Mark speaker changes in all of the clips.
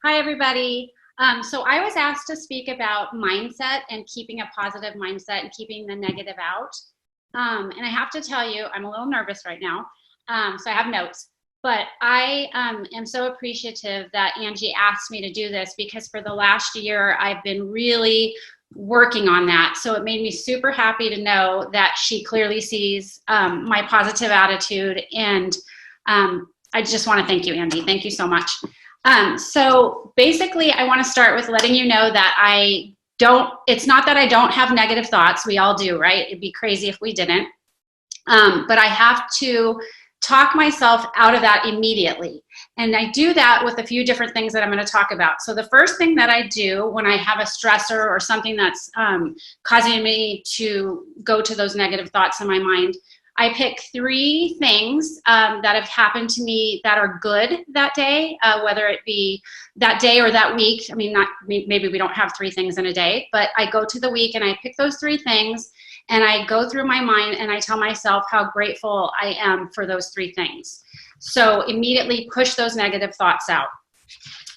Speaker 1: Hi, everybody. So I was asked to speak about mindset and keeping a positive mindset and keeping the negative out. And I have to tell you, I'm a little nervous right now. So I have notes, but I am so appreciative that Angie asked me to do this because for the last year, I've been really working on that. So it made me super happy to know that she clearly sees my positive attitude. And I just want to thank you, Angie. Thank you so much. So basically, I want to start with letting you know that it's not that I don't have negative thoughts. We all do, right? It'd be crazy if we didn't. But I have to talk myself out of that immediately. And I do that with a few different things that I'm going to talk about. So the first thing that I do when I have a stressor or something that's causing me to go to those negative thoughts in my mind, I pick three things that have happened to me that are good that day, whether it be that day or that week. I mean, maybe we don't have three things in a day, but I go to the week and I pick those three things and I go through my mind and I tell myself how grateful I am for those three things. So immediately push those negative thoughts out.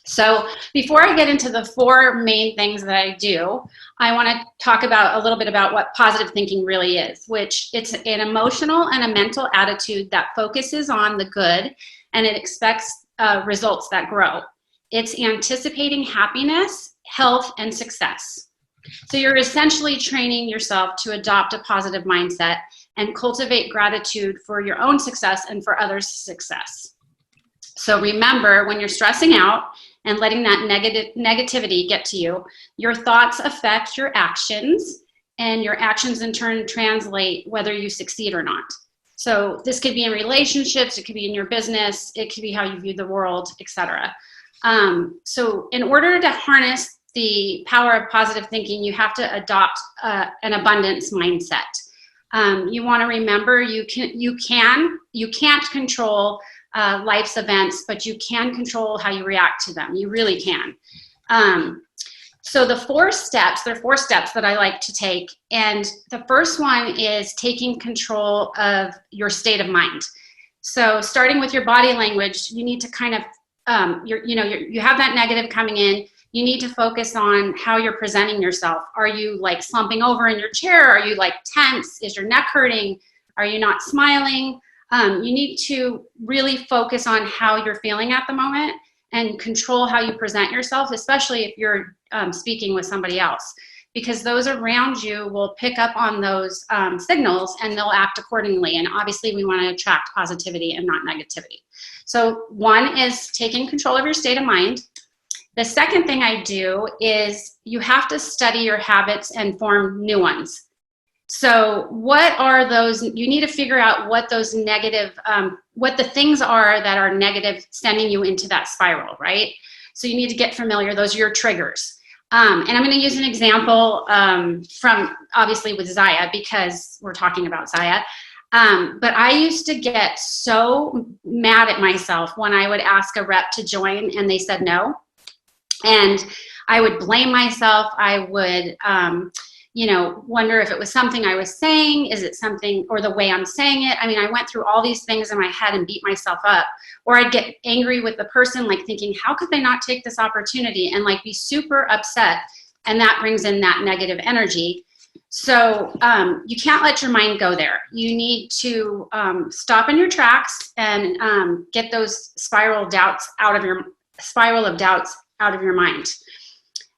Speaker 1: So before I get into the four main things that I do, I want to talk about a little bit about what positive thinking really is, which it's an emotional and a mental attitude that focuses on the good and it expects results that grow. It's anticipating happiness, health, and success. So you're essentially training yourself to adopt a positive mindset and cultivate gratitude for your own success and for others' success. So remember, when you're stressing out and letting that negativity get to you, your thoughts affect your actions, and your actions in turn translate whether you succeed or not. So this could be in relationships, it could be in your business, it could be how you view the world, etc. So in order to harness the power of positive thinking, you have to adopt an abundance mindset. You want to remember you can't control life's events, but you can control how you react to them. You really can. So there are four steps that I like to take. And the first one is taking control of your state of mind. So starting with your body language, you need to kind of, you have that negative coming in. You need to focus on how you're presenting yourself. Are you like slumping over in your chair? Are you like tense? Is your neck hurting? Are you not smiling? You need to really focus on how you're feeling at the moment and control how you present yourself, especially if you're speaking with somebody else, because those around you will pick up on those signals and they'll act accordingly. And obviously we want to attract positivity and not negativity. So one is taking control of your state of mind. The second thing I do is you have to study your habits and form new ones. So what are those? You need to figure out what those negative, what the things are that are negative, sending you into that spiral, right? So you need to get familiar. Those are your triggers. And I'm going to use an example from obviously with Zyia because we're talking about Zyia. But I used to get so mad at myself when I would ask a rep to join and they said no. And I would blame myself. I would, wonder if it was something I was saying. Is it something, or the way I'm saying it? I mean, I went through all these things in my head and beat myself up. Or I'd get angry with the person, like thinking, how could they not take this opportunity? And like be super upset. And that brings in that negative energy. So you can't let your mind go there. You need to stop in your tracks and get those spiral of doubts out of your mind.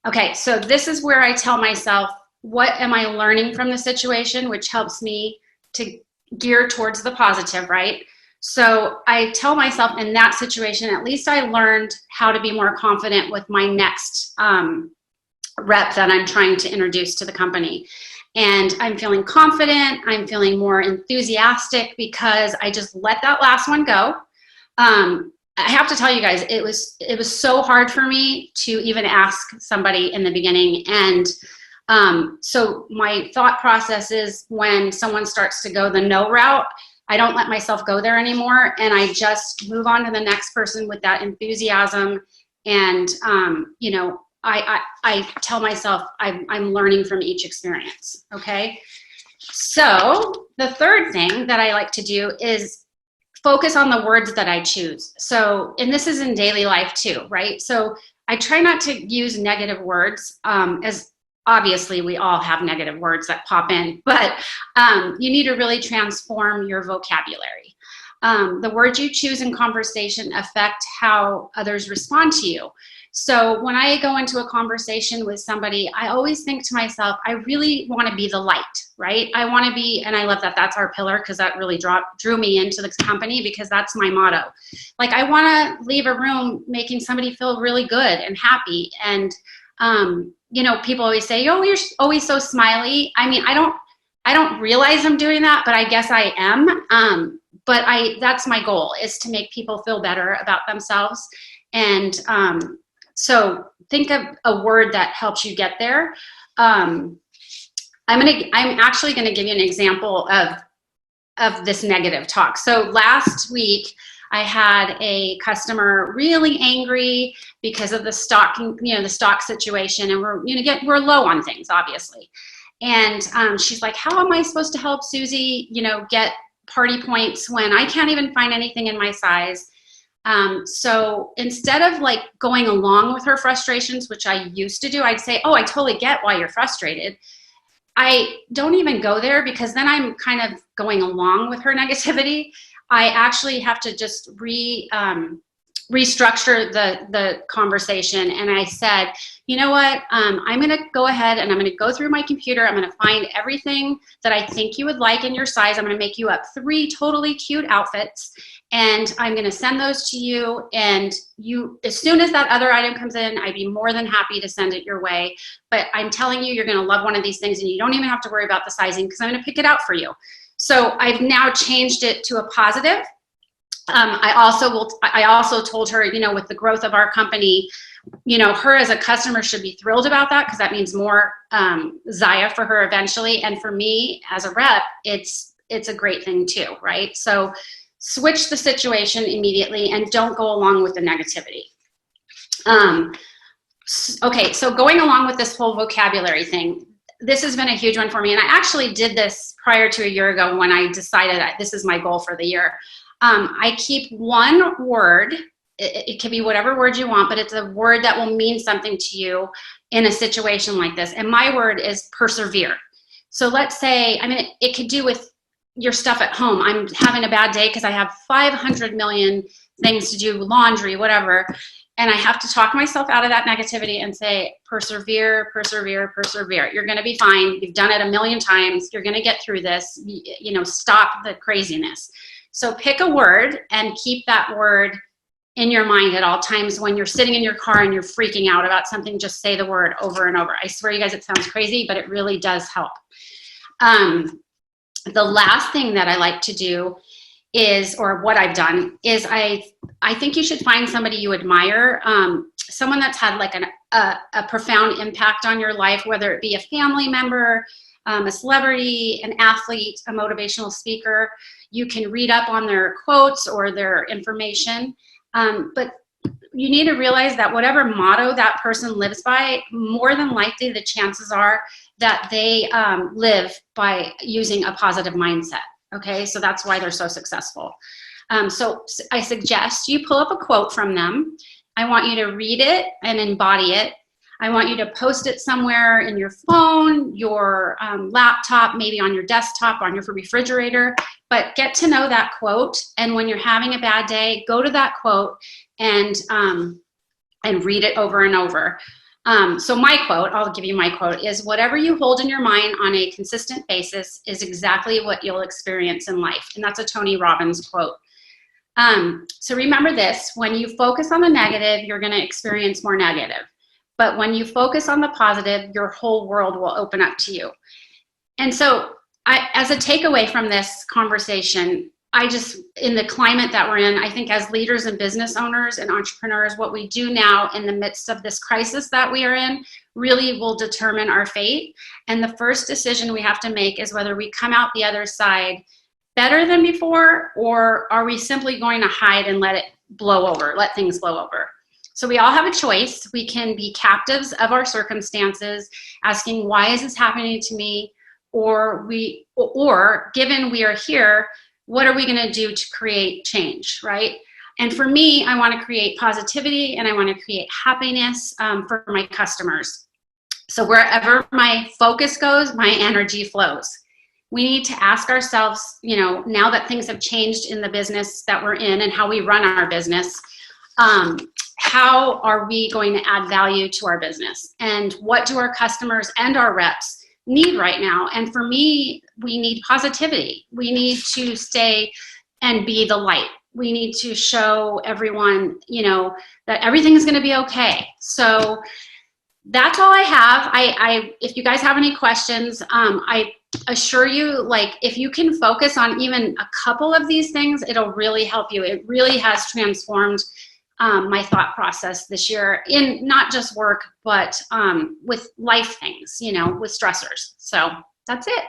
Speaker 1: Okay, so this is where I tell myself, what am I learning from the situation, which helps me to gear towards the positive, right? So I tell myself in that situation, at least I learned how to be more confident with my next rep that I'm trying to introduce to the company. And I'm feeling confident, I'm feeling more enthusiastic because I just let that last one go. I have to tell you guys, it was so hard for me to even ask somebody in the beginning. And so my thought process is when someone starts to go the no route, I don't let myself go there anymore. And I just move on to the next person with that enthusiasm. And, I tell myself I'm learning from each experience. Okay. So the third thing that I like to do is focus on the words that I choose. So, and this is in daily life too, right? So I try not to use negative words, as obviously we all have negative words that pop in, but you need to really transform your vocabulary. The words you choose in conversation affect how others respond to you. So when I go into a conversation with somebody, I always think to myself, I really want to be the light, right? I want to be, and I love that that's our pillar, because that really drew me into this company, because that's my motto. Like, I want to leave a room making somebody feel really good and happy. And, you know, people always say, oh, you're always so smiley. I mean, I don't realize I'm doing that, but I guess I am. But that's my goal, is to make people feel better about themselves. And, so think of a word that helps you get there. I'm actually going to give you an example of this negative talk. So last week I had a customer really angry because of the stock, the stock situation, and we're low on things, obviously. And she's like, how am I supposed to help Susie, get party points when I can't even find anything in my size? So instead of like going along with her frustrations, which I used to do, I'd say, oh, I totally get why you're frustrated. I don't even go there, because then I'm kind of going along with her negativity. I actually have to just restructure the conversation. And I said, you know what, I'm going to go ahead and I'm going to go through my computer. I'm going to find everything that I think you would like in your size. I'm going to make you up 3 totally cute outfits, and I'm going to send those to you. And as soon as that other item comes in, I'd be more than happy to send it your way. But I'm telling you, you're going to love one of these things, and you don't even have to worry about the sizing, because I'm going to pick it out for you. So I've now changed it to a positive. I also told her, with the growth of our company, her as a customer should be thrilled about that, because that means more Zyia for her eventually. And for me as a rep, it's a great thing too, right? So switch the situation immediately and don't go along with the negativity. Okay, so going along with this whole vocabulary thing, this has been a huge one for me. And I actually did this prior to a year ago, when I decided that this is my goal for the year. I keep one word. It can be whatever word you want, but it's a word that will mean something to you in a situation like this. And my word is persevere. So let's say, it could do with your stuff at home. I'm having a bad day because I have 500 million things to do, laundry, whatever. And I have to talk myself out of that negativity and say, persevere, persevere, persevere. You're going to be fine. You've done it a million times. You're going to get through this. Stop the craziness. So pick a word and keep that word in your mind at all times. When you're sitting in your car and you're freaking out about something, just say the word over and over. I swear, you guys, it sounds crazy, but it really does help. The last thing that I like to do is, or what I've done is, I think you should find somebody you admire, someone that's had like a profound impact on your life, whether it be a family member, a celebrity, an athlete, a motivational speaker. You can read up on their quotes or their information, but you need to realize that whatever motto that person lives by, more than likely the chances are that they live by using a positive mindset. Okay, so that's why they're so successful. So I suggest you pull up a quote from them. I want you to read it and embody it. I want you to post it somewhere in your phone, your laptop, maybe on your desktop, on your refrigerator, but get to know that quote. And when you're having a bad day, go to that quote and read it over and over. So my quote, I'll give you my quote, is whatever you hold in your mind on a consistent basis is exactly what you'll experience in life. And that's a Tony Robbins quote. So remember this, when you focus on the negative, you're going to experience more negative. But when you focus on the positive, your whole world will open up to you. And so as a takeaway from this conversation, in the climate that we're in, I think as leaders and business owners and entrepreneurs, what we do now in the midst of this crisis that we are in really will determine our fate. And the first decision we have to make is whether we come out the other side better than before, or are we simply going to hide and let things blow over. So we all have a choice. We can be captives of our circumstances, asking, why is this happening to me? Or given we are here, what are we going to do to create change, right? And for me, I want to create positivity and I want to create happiness for my customers. So wherever my focus goes, my energy flows. We need to ask ourselves, you know, now that things have changed in the business that we're in and how we run our business, how are we going to add value to our business? And what do our customers and our reps need right now? And for me, we need positivity. We need to stay and be the light. We need to show everyone, you know, that everything is going to be okay. So that's all I have. If you guys have any questions, I assure you, like, if you can focus on even a couple of these things, it'll really help you. It really has transformed my thought process this year in not just work, but with life things, you know, with stressors. So that's it.